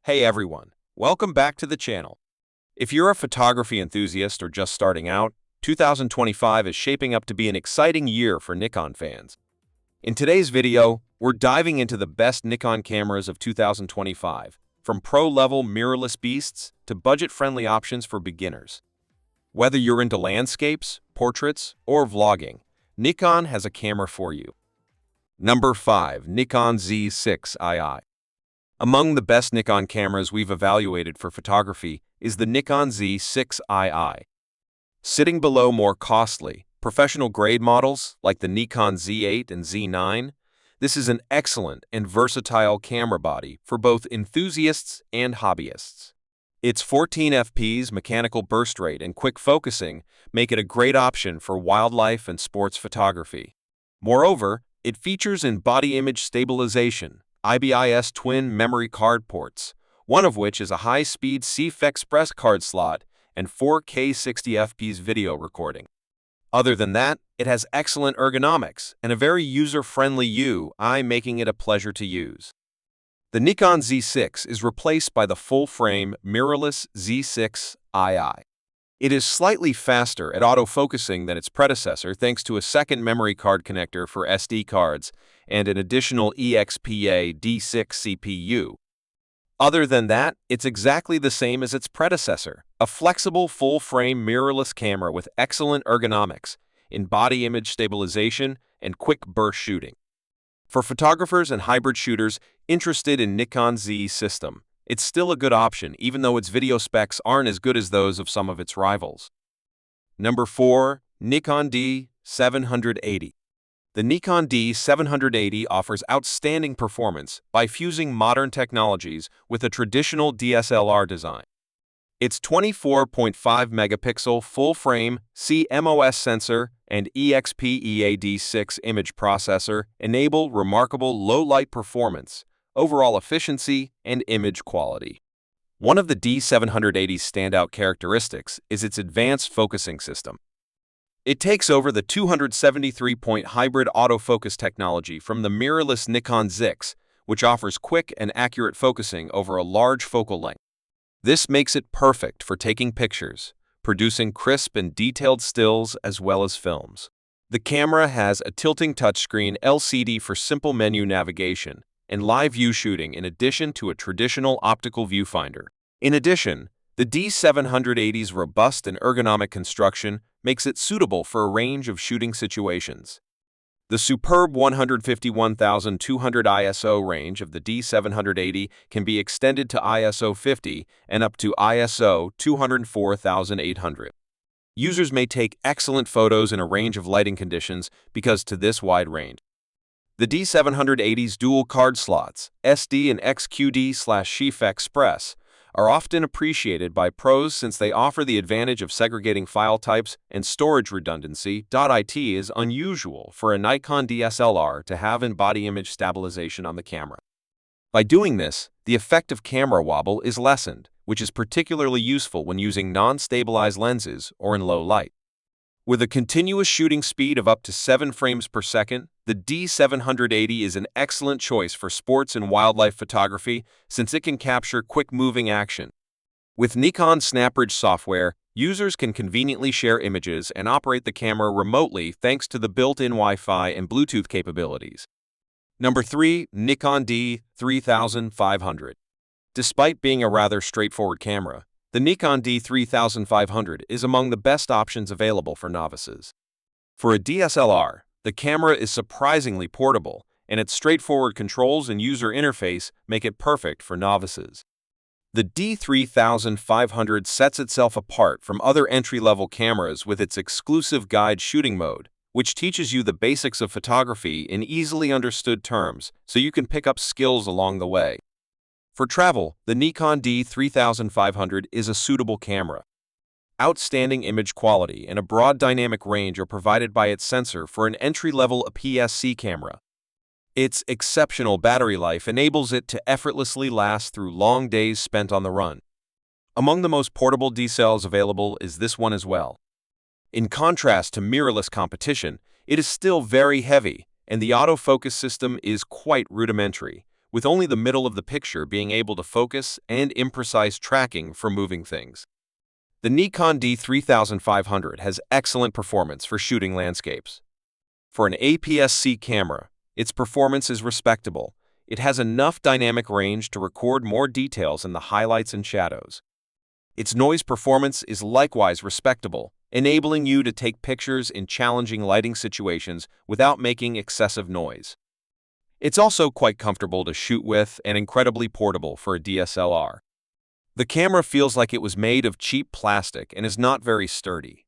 Hey everyone, welcome back to the channel. If you're a photography enthusiast or just starting out, 2025 is shaping up to be an exciting year for Nikon fans. In today's video, we're diving into the best Nikon cameras of 2025, from pro-level mirrorless beasts to budget-friendly options for beginners. Whether you're into landscapes, portraits, or vlogging, Nikon has a camera for you. Number 5. Nikon Z6ii. Among the best Nikon cameras we've evaluated for photography is the Nikon Z6ii. Sitting below more costly, professional-grade models like the Nikon Z8 and Z9, this is an excellent and versatile camera body for both enthusiasts and hobbyists. Its 14 fps mechanical burst rate and quick focusing make it a great option for wildlife and sports photography. Moreover, it features in-body image stabilization, IBIS twin memory card ports, one of which is a high-speed CF Express card slot and 4K 60 fps video recording. Other than that, it has excellent ergonomics and a very user-friendly UI, making it a pleasure to use. The Nikon Z6 is replaced by the full-frame, mirrorless Z6ii. It is slightly faster at autofocusing than its predecessor thanks to a second memory card connector for SD cards and an additional EXPA D6 CPU. Other than that, it's exactly the same as its predecessor, a flexible full-frame mirrorless camera with excellent ergonomics, in-body image stabilization, and quick burst shooting. For photographers and hybrid shooters interested in Nikon Z system, it's still a good option even though its video specs aren't as good as those of some of its rivals. Number 4. Nikon D780. The Nikon D780 offers outstanding performance by fusing modern technologies with a traditional DSLR design. Its 24.5-megapixel full-frame CMOS sensor and EXPEA-D6 image processor enable remarkable low-light performance, overall efficiency, and image quality. One of the D780's standout characteristics is its advanced focusing system. It takes over the 273-point hybrid autofocus technology from the mirrorless Nikon Z, which offers quick and accurate focusing over a large focal length. This makes it perfect for taking pictures, producing crisp and detailed stills as well as films. The camera has a tilting touchscreen LCD for simple menu navigation and live view shooting in addition to a traditional optical viewfinder. In addition, the D780's robust and ergonomic construction makes it suitable for a range of shooting situations. The superb 151,200 ISO range of the D780 can be extended to ISO 50 and up to ISO 204,800. Users may take excellent photos in a range of lighting conditions because to this wide range. The D780's dual card slots, SD and XQD/CF Express, are often appreciated by pros since they offer the advantage of segregating file types and storage redundancy. It is unusual for a Nikon DSLR to have in-body image stabilization on the camera. By doing this, the effect of camera wobble is lessened, which is particularly useful when using non-stabilized lenses or in low light. With a continuous shooting speed of up to 7 frames per second, the D780 is an excellent choice for sports and wildlife photography since it can capture quick-moving action. With Nikon SnapBridge software, users can conveniently share images and operate the camera remotely thanks to the built-in Wi-Fi and Bluetooth capabilities. Number 3. Nikon D3500. Despite being a rather straightforward camera, the Nikon D3500 is among the best options available for novices. For a DSLR, the camera is surprisingly portable, and its straightforward controls and user interface make it perfect for novices. The D3500 sets itself apart from other entry-level cameras with its exclusive guide shooting mode, which teaches you the basics of photography in easily understood terms so you can pick up skills along the way. For travel, the Nikon D3500 is a suitable camera. Outstanding image quality and a broad dynamic range are provided by its sensor for an entry-level APS-C camera. Its exceptional battery life enables it to effortlessly last through long days spent on the run. Among the most portable DSLRs available is this one as well. In contrast to mirrorless competition, it is still very heavy, and the autofocus system is quite rudimentary, with only the middle of the picture being able to focus and imprecise tracking for moving things. The Nikon D3500 has excellent performance for shooting landscapes. For an APS-C camera, its performance is respectable. It has enough dynamic range to record more details in the highlights and shadows. Its noise performance is likewise respectable, enabling you to take pictures in challenging lighting situations without making excessive noise. It's also quite comfortable to shoot with and incredibly portable for a DSLR. The camera feels like it was made of cheap plastic and is not very sturdy.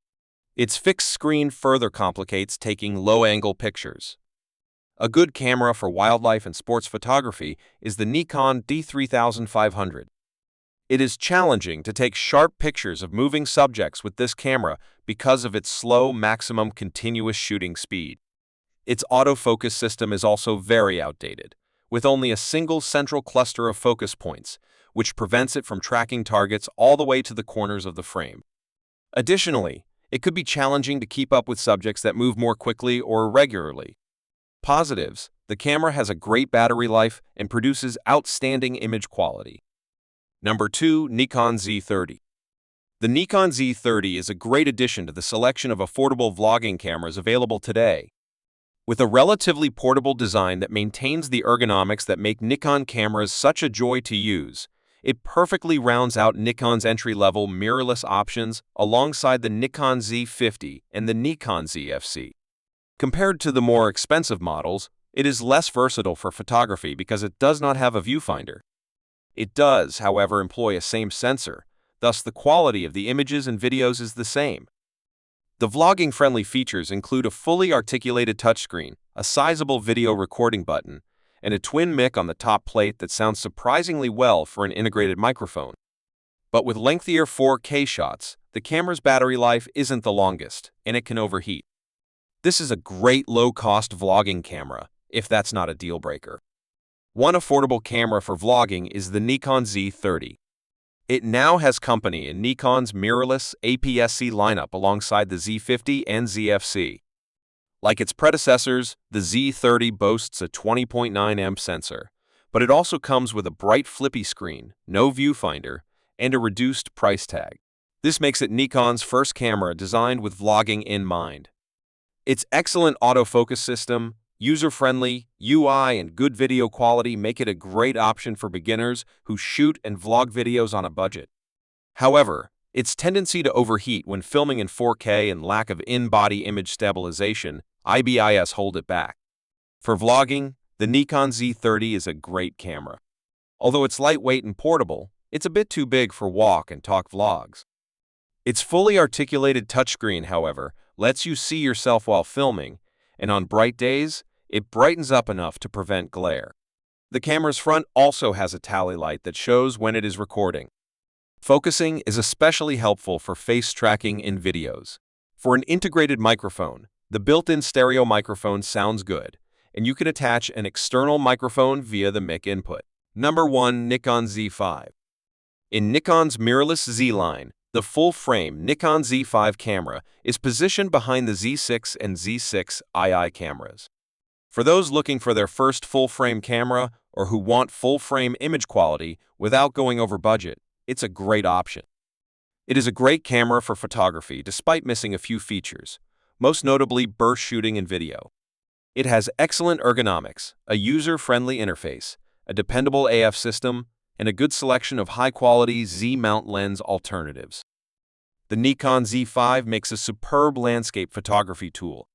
Its fixed screen further complicates taking low-angle pictures. A good camera for wildlife and sports photography is the Nikon D3500. It is challenging to take sharp pictures of moving subjects with this camera because of its slow maximum continuous shooting speed. Its autofocus system is also very outdated, with only a single central cluster of focus points, which prevents it from tracking targets all the way to the corners of the frame. Additionally, it could be challenging to keep up with subjects that move more quickly or irregularly. Positives: the camera has a great battery life and produces outstanding image quality. Number 2. Nikon Z30. The Nikon Z30 is a great addition to the selection of affordable vlogging cameras available today. With a relatively portable design that maintains the ergonomics that make Nikon cameras such a joy to use, it perfectly rounds out Nikon's entry-level mirrorless options alongside the Nikon Z50 and the Nikon ZFC. Compared to the more expensive models, it is less versatile for photography because it does not have a viewfinder. It does, however, employ a same sensor, thus the quality of the images and videos is the same. The vlogging-friendly features include a fully articulated touchscreen, a sizable video recording button, and a twin mic on the top plate that sounds surprisingly well for an integrated microphone. But with lengthier 4K shots, the camera's battery life isn't the longest, and it can overheat. This is a great low-cost vlogging camera, if that's not a deal-breaker. One affordable camera for vlogging is the Nikon Z30. It now has company in Nikon's mirrorless APS-C lineup alongside the Z50 and ZFC. Like its predecessors, the Z30 boasts a 20.9 amp sensor, but it also comes with a bright flippy screen, no viewfinder, and a reduced price tag. This makes it Nikon's first camera designed with vlogging in mind. Its excellent autofocus system, user-friendly UI, and good video quality make it a great option for beginners who shoot and vlog videos on a budget. However, its tendency to overheat when filming in 4K and lack of in-body image stabilization (IBIS) hold it back. For vlogging, the Nikon Z30 is a great camera. Although it's lightweight and portable, it's a bit too big for walk and talk vlogs. Its fully articulated touchscreen, however, lets you see yourself while filming, and on bright days, it brightens up enough to prevent glare. The camera's front also has a tally light that shows when it is recording. Focusing is especially helpful for face tracking in videos. For an integrated microphone, the built-in stereo microphone sounds good, and you can attach an external microphone via the mic input. Number 1. Nikon Z5. In Nikon's mirrorless Z line, the full-frame Nikon Z5 camera is positioned behind the Z6 and Z6 II cameras. For those looking for their first full-frame camera or who want full-frame image quality without going over budget, it's a great option. It is a great camera for photography despite missing a few features, most notably burst shooting and video. It has excellent ergonomics, a user-friendly interface, a dependable AF system, and a good selection of high-quality Z-mount lens alternatives. The Nikon Z5 makes a superb landscape photography tool.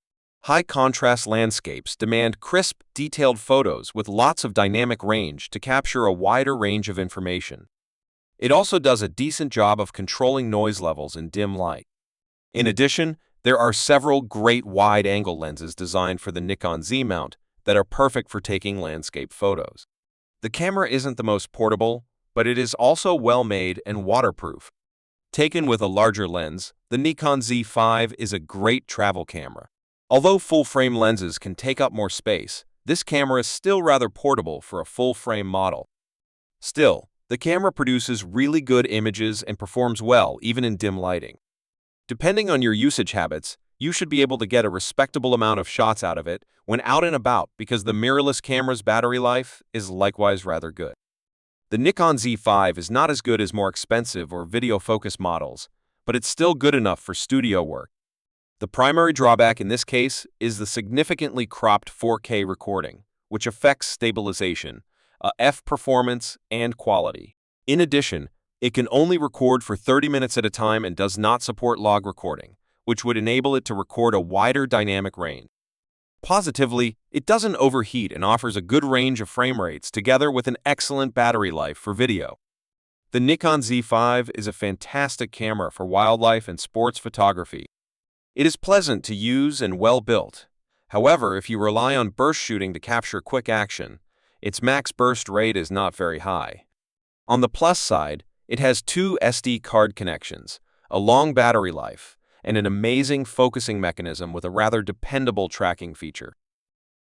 High-contrast landscapes demand crisp, detailed photos with lots of dynamic range to capture a wider range of information. It also does a decent job of controlling noise levels in dim light. In addition, there are several great wide-angle lenses designed for the Nikon Z mount that are perfect for taking landscape photos. The camera isn't the most portable, but it is also well-made and waterproof. Taken with a larger lens, the Nikon Z5 is a great travel camera. Although full-frame lenses can take up more space, this camera is still rather portable for a full-frame model. Still, the camera produces really good images and performs well even in dim lighting. Depending on your usage habits, You should be able to get a respectable amount of shots out of it when out and about because the mirrorless camera's battery life is likewise rather good. The Nikon Z5 is not as good as more expensive or video-focused models, but it's still good enough for studio work. The primary drawback in this case is the significantly cropped 4K recording, which affects stabilization, f performance, and quality. In addition, it can only record for 30 minutes at a time and does not support log recording, which would enable it to record a wider dynamic range. Positively, it doesn't overheat and offers a good range of frame rates together with an excellent battery life for video. The Nikon Z5 is a fantastic camera for wildlife and sports photography. It is pleasant to use and well built. However, if you rely on burst shooting to capture quick action, its max burst rate is not very high. On the plus side, it has 2 SD card connections, a long battery life, and an amazing focusing mechanism with a rather dependable tracking feature.